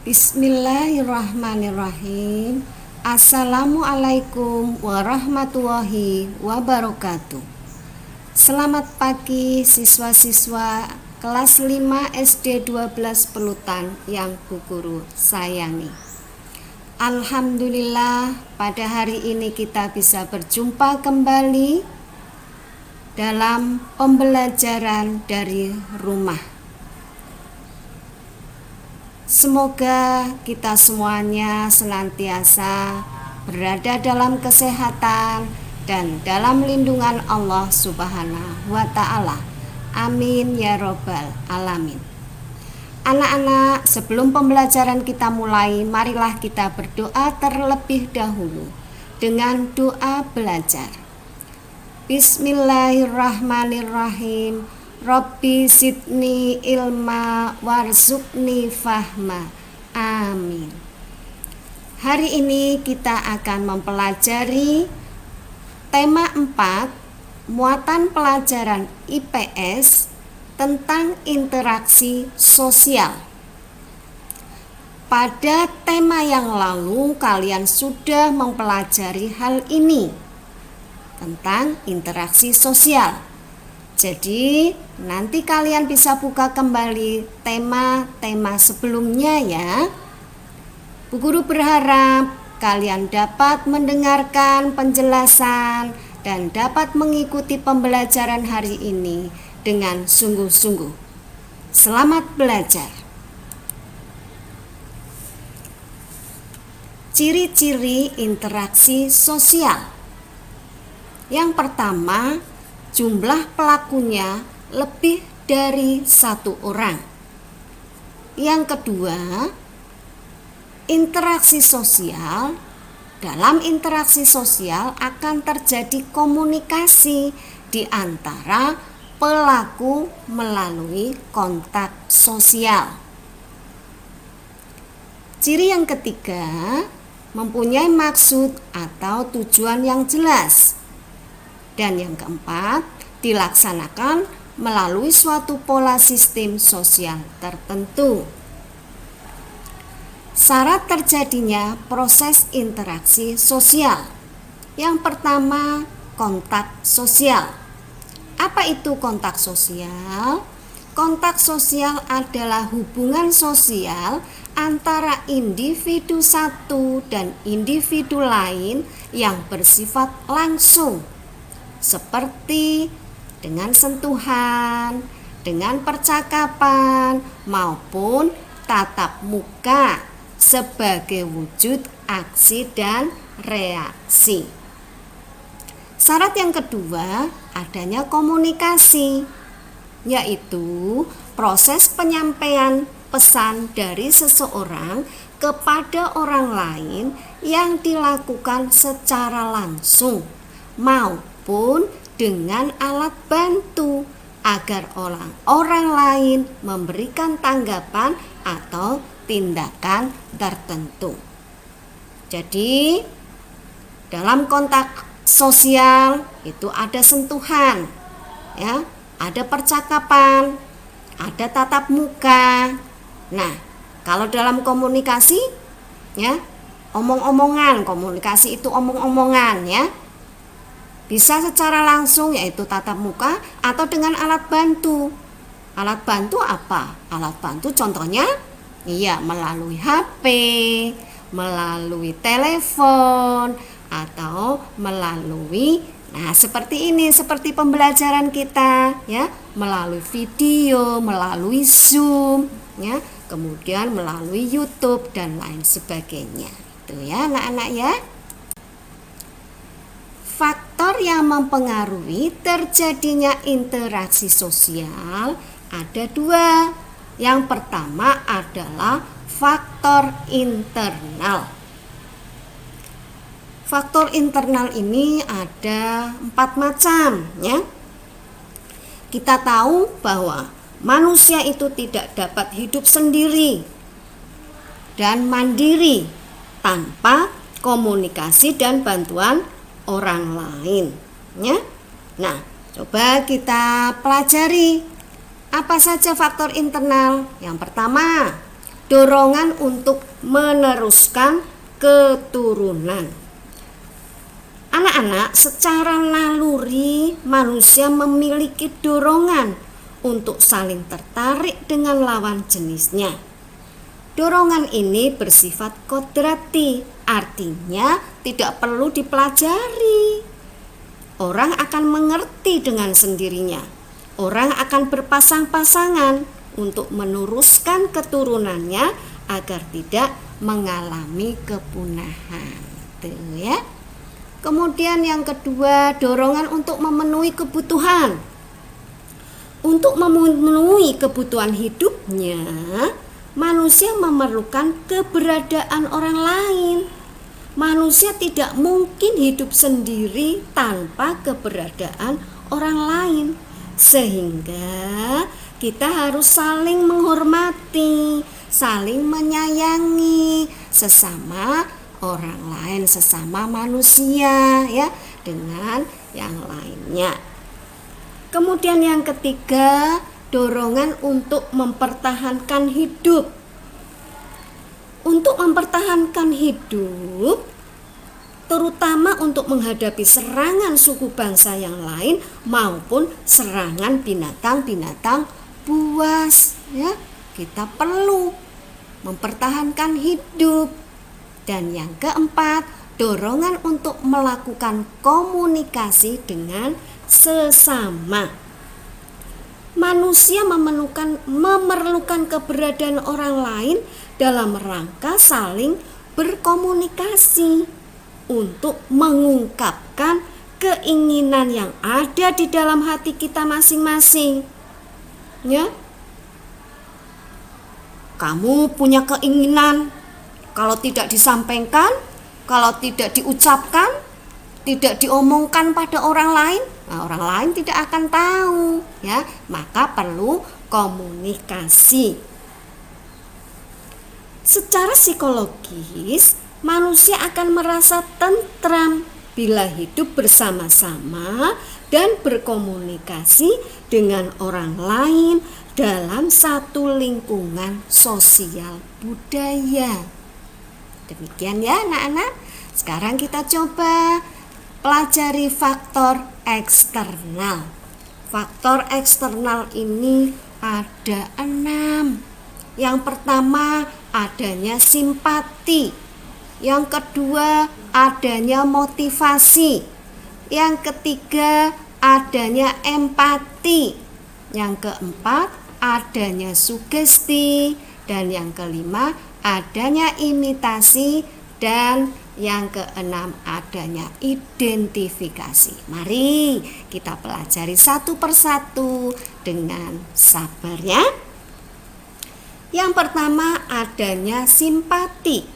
Bismillahirrahmanirrahim. Assalamualaikum warahmatullahi wabarakatuh. Selamat pagi siswa-siswa kelas 5 SD 12 Pelutan yang Bu Guru sayangi. Alhamdulillah, pada hari ini kita bisa berjumpa kembali dalam pembelajaran dari rumah. Semoga kita semuanya senantiasa berada dalam kesehatan dan dalam lindungan Allah Subhanahu wa Ta'ala. Amin ya Robbal Alamin. Anak-anak, sebelum pembelajaran kita mulai, marilah kita berdoa terlebih dahulu dengan doa belajar. Bismillahirrahmanirrahim. Rabbi zidni ilma warzuqni fahma. Amin. Hari ini kita akan mempelajari tema 4, muatan pelajaran IPS tentang interaksi sosial. Pada tema yang lalu kalian sudah mempelajari hal ini tentang interaksi sosial. Jadi nanti kalian bisa buka kembali tema-tema sebelumnya ya. Bu Guru berharap kalian dapat mendengarkan penjelasan dan dapat mengikuti pembelajaran hari ini dengan sungguh-sungguh. Selamat belajar. Ciri-ciri interaksi sosial. Yang pertama, jumlah pelakunya lebih dari satu orang. Yang kedua, interaksi sosial. Dalam interaksi sosial akan terjadi komunikasi di antara pelaku melalui kontak sosial. Ciri yang ketiga, mempunyai maksud atau tujuan yang jelas. Dan yang keempat, dilaksanakan melalui suatu pola sistem sosial tertentu. Syarat terjadinya proses interaksi sosial. Yang pertama, kontak sosial. Apa itu kontak sosial? Kontak sosial adalah hubungan sosial antara individu satu dan individu lain yang bersifat langsung, seperti dengan sentuhan, dengan percakapan, maupun tatap muka sebagai wujud aksi dan reaksi. Syarat yang kedua, adanya komunikasi, yaitu proses penyampaian pesan dari seseorang kepada orang lain yang dilakukan secara langsung maupun dengan alat bantu agar orang lain memberikan tanggapan atau tindakan tertentu. Jadi dalam kontak sosial itu ada sentuhan, ya, ada percakapan, ada tatap muka. Nah, kalau dalam komunikasi, ya, omong-omongan, komunikasi itu omong-omongan, ya. Bisa secara langsung yaitu tatap muka atau dengan alat bantu. Alat bantu apa? Alat bantu contohnya melalui HP, melalui telepon, atau melalui seperti ini, seperti pembelajaran kita ya, melalui video, melalui Zoom ya, kemudian melalui YouTube dan lain sebagainya. Itu ya anak-anak ya. Faktor yang mempengaruhi terjadinya interaksi sosial ada dua. Yang pertama adalah faktor internal. Faktor internal ini ada 4 macam ya. Kita tahu bahwa manusia itu tidak dapat hidup sendiri dan mandiri tanpa komunikasi dan bantuan orang lain ya. Nah, coba kita pelajari apa saja faktor internal. Yang pertama, dorongan untuk meneruskan keturunan. Anak-anak, secara naluri manusia memiliki dorongan untuk saling tertarik dengan lawan jenisnya. Dorongan ini bersifat kodrati, artinya tidak perlu dipelajari. Orang akan mengerti dengan sendirinya. Orang akan berpasang-pasangan untuk meneruskan keturunannya agar tidak mengalami kepunahan. Tuh ya. Kemudian yang kedua, dorongan untuk memenuhi kebutuhan. Untuk memenuhi kebutuhan hidupnya, manusia memerlukan keberadaan orang lain. Manusia tidak mungkin hidup sendiri tanpa keberadaan orang lain. Sehingga kita harus saling menghormati, saling menyayangi sesama orang lain, sesama manusia ya, dengan yang lainnya. Kemudian yang ketiga, dorongan untuk mempertahankan hidup. Untuk mempertahankan hidup, terutama untuk menghadapi serangan suku bangsa yang lain maupun serangan binatang-binatang buas ya, kita perlu mempertahankan hidup. Dan yang keempat, dorongan untuk melakukan komunikasi dengan sesama. Manusia memerlukan keberadaan orang lain dalam rangka saling berkomunikasi untuk mengungkapkan keinginan yang ada di dalam hati kita masing-masing. Ya. Kamu punya keinginan, kalau tidak disampaikan, kalau tidak diucapkan, tidak diomongkan pada orang lain, orang lain tidak akan tahu, ya. Maka perlu komunikasi. Secara psikologis, manusia akan merasa tentram bila hidup bersama-sama dan berkomunikasi dengan orang lain dalam satu lingkungan sosial budaya. Demikian ya anak-anak. Sekarang kita coba pelajari faktor eksternal. Faktor eksternal ini ada 6. Yang pertama, adanya simpati. Yang kedua, adanya motivasi. Yang ketiga, adanya empati. Yang keempat, adanya sugesti. Dan yang kelima, adanya imitasi, dan yang keenam adanya identifikasi. Mari kita pelajari satu persatu dengan sabar ya. Yang pertama adanya simpati.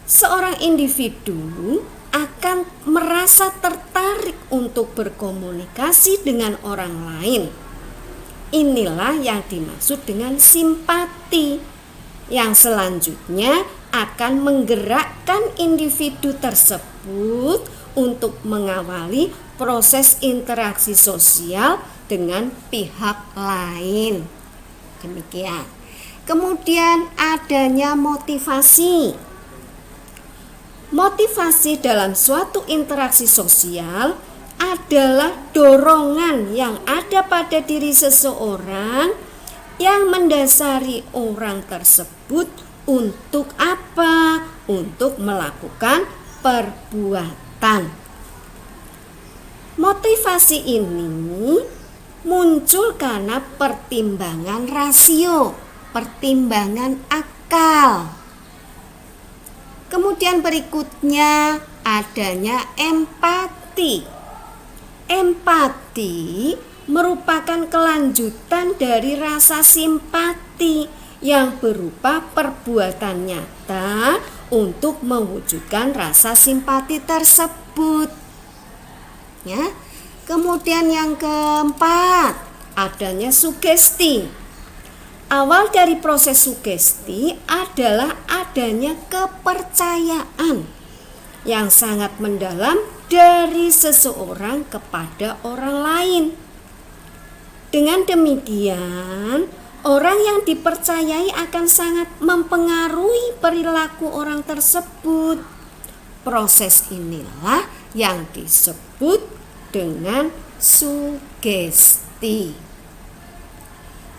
Seorang individu akan merasa tertarik untuk berkomunikasi dengan orang lain. Inilah yang dimaksud dengan simpati, yang selanjutnya akan menggerakkan individu tersebut untuk mengawali proses interaksi sosial dengan pihak lain. Demikian. Kemudian adanya motivasi. Motivasi dalam suatu interaksi sosial adalah dorongan yang ada pada diri seseorang yang mendasari orang tersebut untuk apa? Untuk melakukan perbuatan. Motivasi ini muncul karena pertimbangan rasio, pertimbangan akal. Kemudian berikutnya adanya empati. Empati merupakan kelanjutan dari rasa simpati yang berupa perbuatan nyata untuk mewujudkan rasa simpati tersebut. Ya. Kemudian yang keempat, adanya sugesti. Awal dari proses sugesti adalah adanya kepercayaan yang sangat mendalam dari seseorang kepada orang lain. Dengan demikian, Orang yang dipercayai akan sangat mempengaruhi perilaku orang tersebut. Proses inilah yang disebut dengan sugesti.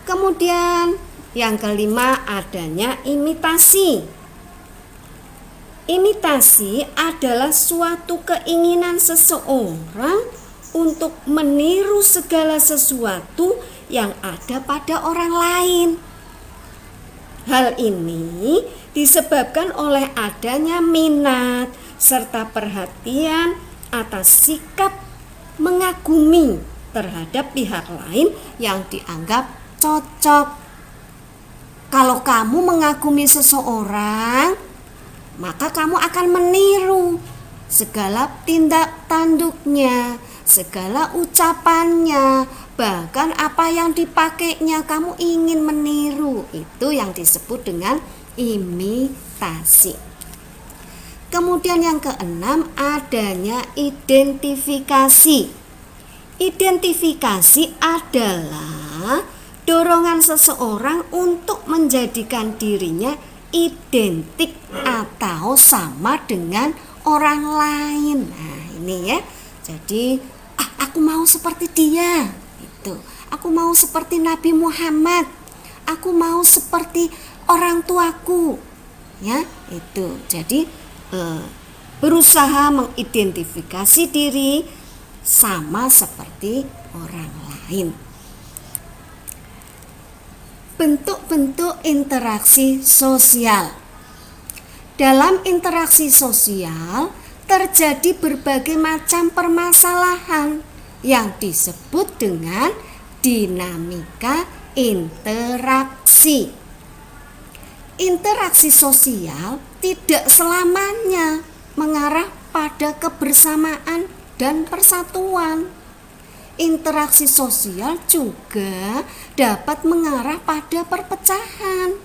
Kemudian yang kelima adanya imitasi. Imitasi adalah suatu keinginan seseorang untuk meniru segala sesuatu yang ada pada orang lain. Hal ini disebabkan oleh adanya minat serta perhatian atas sikap mengagumi terhadap pihak lain yang dianggap cocok. Kalau kamu mengagumi seseorang, maka kamu akan meniru segala tindak tanduknya, segala ucapannya, bahkan apa yang dipakainya kamu ingin meniru. Itu yang disebut dengan imitasi. Kemudian yang keenam adanya identifikasi. Identifikasi adalah dorongan seseorang untuk menjadikan dirinya identik atau sama dengan orang lain. Nah, ini ya. Jadi, aku mau seperti dia. Itu. Aku mau seperti Nabi Muhammad. Aku mau seperti orang tuaku. Ya, itu. Jadi, berusaha mengidentifikasi diri sama seperti orang lain. Bentuk-bentuk interaksi sosial. Dalam interaksi sosial terjadi berbagai macam permasalahan yang disebut dengan dinamika interaksi. Interaksi sosial tidak selamanya mengarah pada kebersamaan dan persatuan. Interaksi sosial juga dapat mengarah pada perpecahan.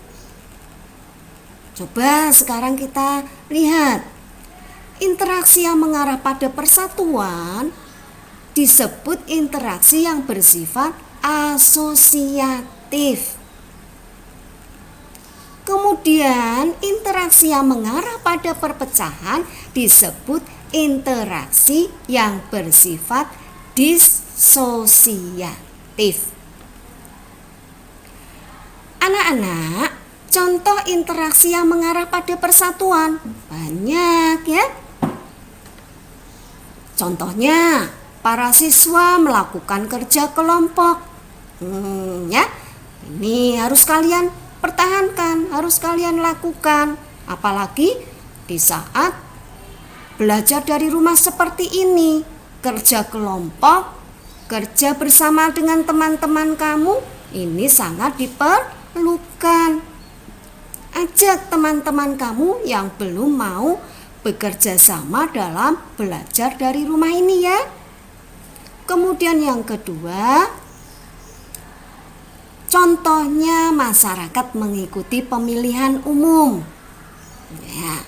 Coba sekarang kita lihat. Interaksi yang mengarah pada persatuan disebut interaksi yang bersifat asosiatif. Kemudian interaksi yang mengarah pada perpecahan disebut interaksi yang bersifat disosiatif. Anak-anak, contoh interaksi yang mengarah pada persatuan banyak ya. Contohnya, para siswa melakukan kerja kelompok. Ya, ini harus kalian pertahankan, harus kalian lakukan. Apalagi di saat belajar dari rumah seperti ini, kerja kelompok, kerja bersama dengan teman-teman kamu, ini sangat diperlukan. Ajak teman-teman kamu yang belum mau bekerja sama dalam belajar dari rumah ini ya. Kemudian yang kedua, contohnya masyarakat mengikuti pemilihan umum. Ya.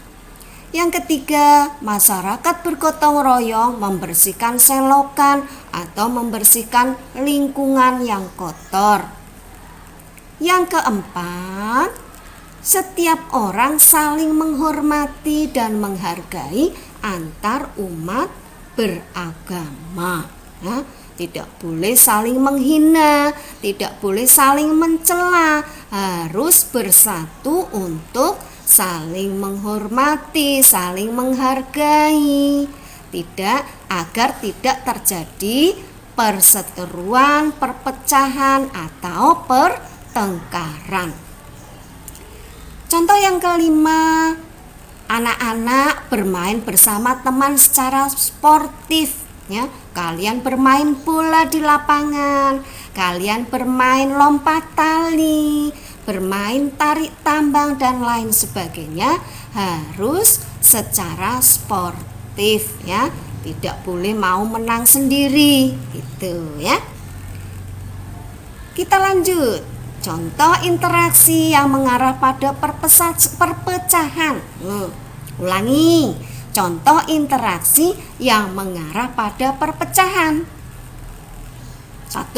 Yang ketiga, masyarakat bergotong royong membersihkan selokan atau membersihkan lingkungan yang kotor. Yang keempat, setiap orang saling menghormati dan menghargai antar umat beragama. Nah, tidak boleh saling menghina, tidak boleh saling mencela, harus bersatu untuk saling menghormati, saling menghargai. Agar tidak terjadi perseteruan, perpecahan atau pertengkaran. Contoh yang kelima, anak-anak bermain bersama teman secara sportif. Ya, kalian bermain bola di lapangan, kalian bermain lompat tali, bermain tarik tambang dan lain sebagainya, harus secara sportif ya, tidak boleh mau menang sendiri gitu ya. Kita lanjut. Contoh interaksi yang mengarah pada perpecahan. Ulangi. Contoh interaksi yang mengarah pada perpecahan. 1.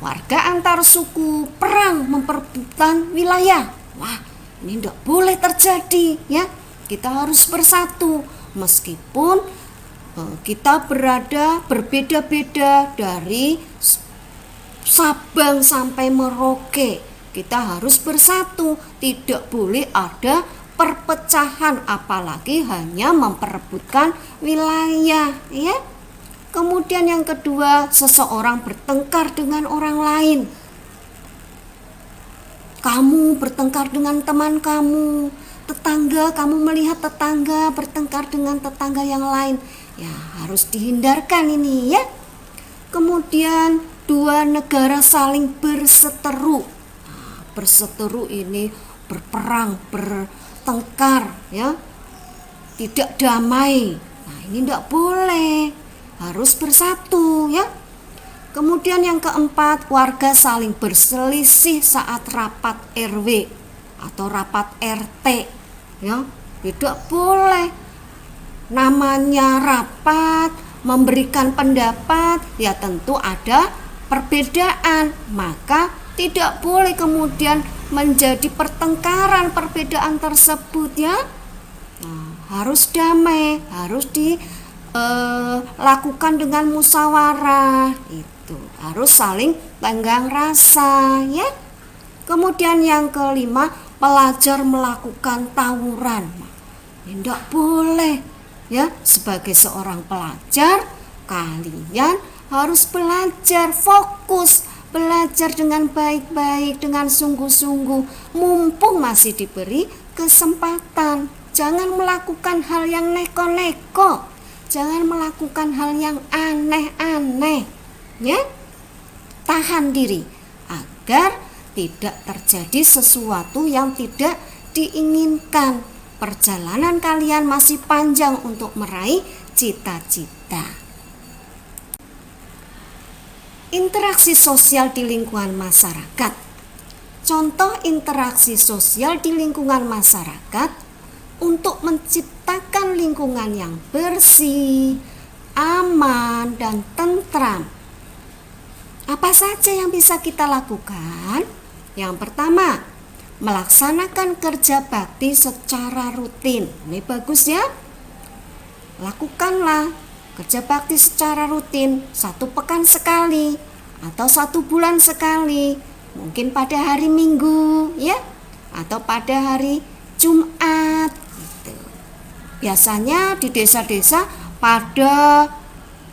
warga antar suku perang memperebutkan wilayah. Wah, ini tidak boleh terjadi ya. Kita harus bersatu meskipun kita berbeda-beda dari Sabang sampai Merauke. Kita harus bersatu, tidak boleh ada perpecahan, apalagi hanya memperebutkan wilayah ya. Kemudian yang kedua, seseorang bertengkar dengan orang lain. Kamu bertengkar dengan teman kamu, tetangga, kamu melihat tetangga bertengkar dengan tetangga yang lain, ya harus dihindarkan ini ya. Kemudian dua negara saling berseteru. Berseteru ini berperang, bertengkar ya, tidak damai. Nah, ini tidak boleh, harus bersatu ya. Kemudian yang keempat, warga saling berselisih saat rapat RW atau rapat RT ya, tidak boleh. Namanya rapat, memberikan pendapat, ya tentu ada perbedaan, maka tidak boleh kemudian menjadi pertengkaran perbedaan tersebut ya. Nah, harus damai, harus dilakukan dengan musyawarah, itu harus saling tenggang rasa ya. Kemudian yang kelima, pelajar melakukan tawuran. Ini tidak boleh ya. Sebagai seorang pelajar, kalian harus belajar fokus, belajar dengan baik-baik, dengan sungguh-sungguh, mumpung masih diberi kesempatan. Jangan melakukan hal yang neko-neko, jangan melakukan hal yang aneh-aneh ya. Tahan diri agar tidak terjadi sesuatu yang tidak diinginkan. Perjalanan kalian masih panjang untuk meraih cita-cita. Interaksi sosial di lingkungan masyarakat. Contoh interaksi sosial di lingkungan masyarakat untuk menciptakan lingkungan yang bersih, aman, dan tentram. Apa saja yang bisa kita lakukan? Yang pertama, melaksanakan kerja bakti secara rutin. Ini bagus ya. Lakukanlah kerja bakti secara rutin, 1 pekan sekali atau 1 bulan sekali, mungkin pada hari Minggu ya, atau pada hari Jumat gitu. Biasanya di desa-desa pada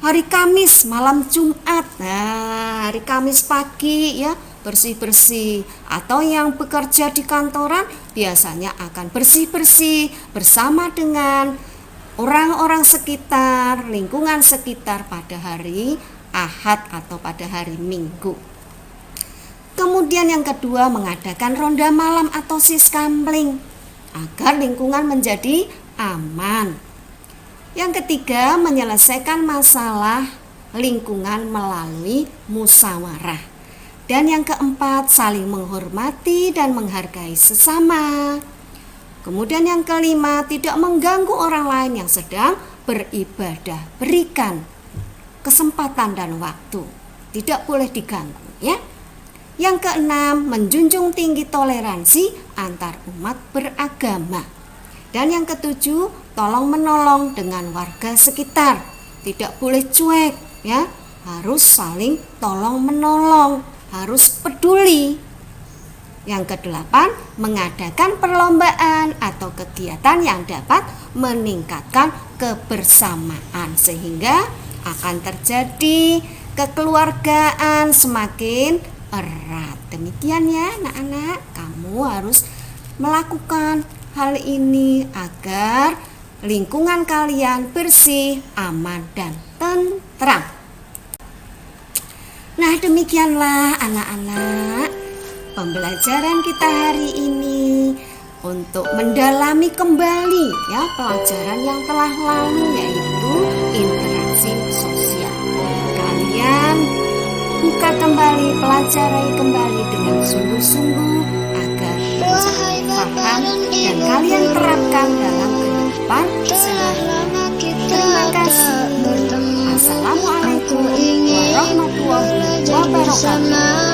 hari Kamis malam Jumat. Nah, hari Kamis pagi ya bersih-bersih, atau yang bekerja di kantoran biasanya akan bersih-bersih bersama dengan orang-orang sekitar, lingkungan sekitar pada hari Ahad atau pada hari Minggu. Kemudian yang kedua, mengadakan ronda malam atau siskambling agar lingkungan menjadi aman. Yang ketiga, menyelesaikan masalah lingkungan melalui musyawarah. Dan yang keempat, saling menghormati dan menghargai sesama. Kemudian yang kelima, tidak mengganggu orang lain yang sedang beribadah. Berikan kesempatan dan waktu, tidak boleh diganggu ya. Yang keenam, menjunjung tinggi toleransi antar umat beragama. Dan yang ketujuh, tolong menolong dengan warga sekitar, tidak boleh cuek ya, harus saling tolong menolong, harus peduli. Yang kedelapan, mengadakan perlombaan atau kegiatan yang dapat meningkatkan kebersamaan sehingga akan terjadi kekeluargaan semakin erat. Demikian ya anak-anak, kamu harus melakukan hal ini agar lingkungan kalian bersih, aman, dan tentram. Nah, demikianlah anak-anak pembelajaran kita hari ini untuk mendalami kembali ya pelajaran yang telah lalu, yaitu interaksi sosial. Kalian buka kembali, pelajari kembali dengan sungguh-sungguh agar menjadi paham dan kalian terapkan dalam kehidupan sehari-hari. Terima kasih. Assalamualaikum warahmatullahi wabarakatuh.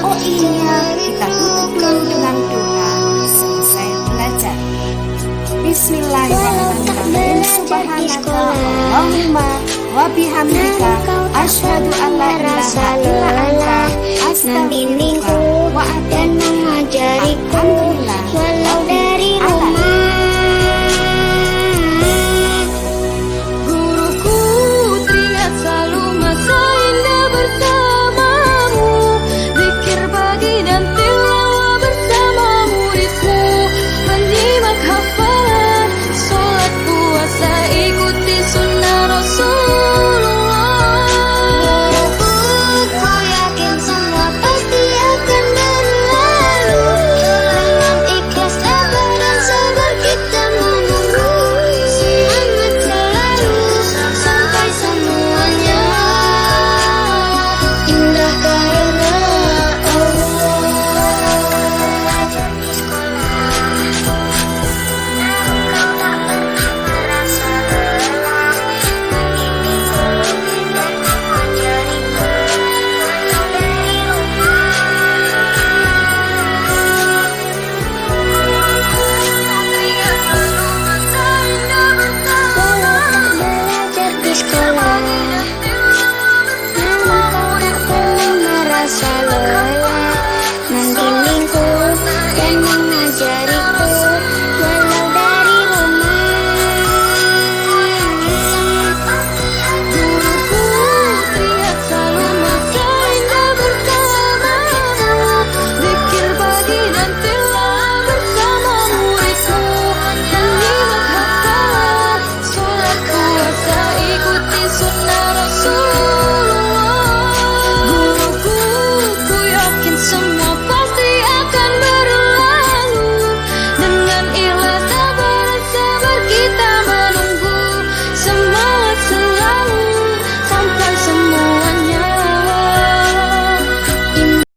pergi subhanaka sekolah. Allahumma wa bihamdika asyhadu an la ilaha illa anta membimbingku astaghfiruka wa dan atubu ilaik. mengajariku Alhamdulillah. walau dari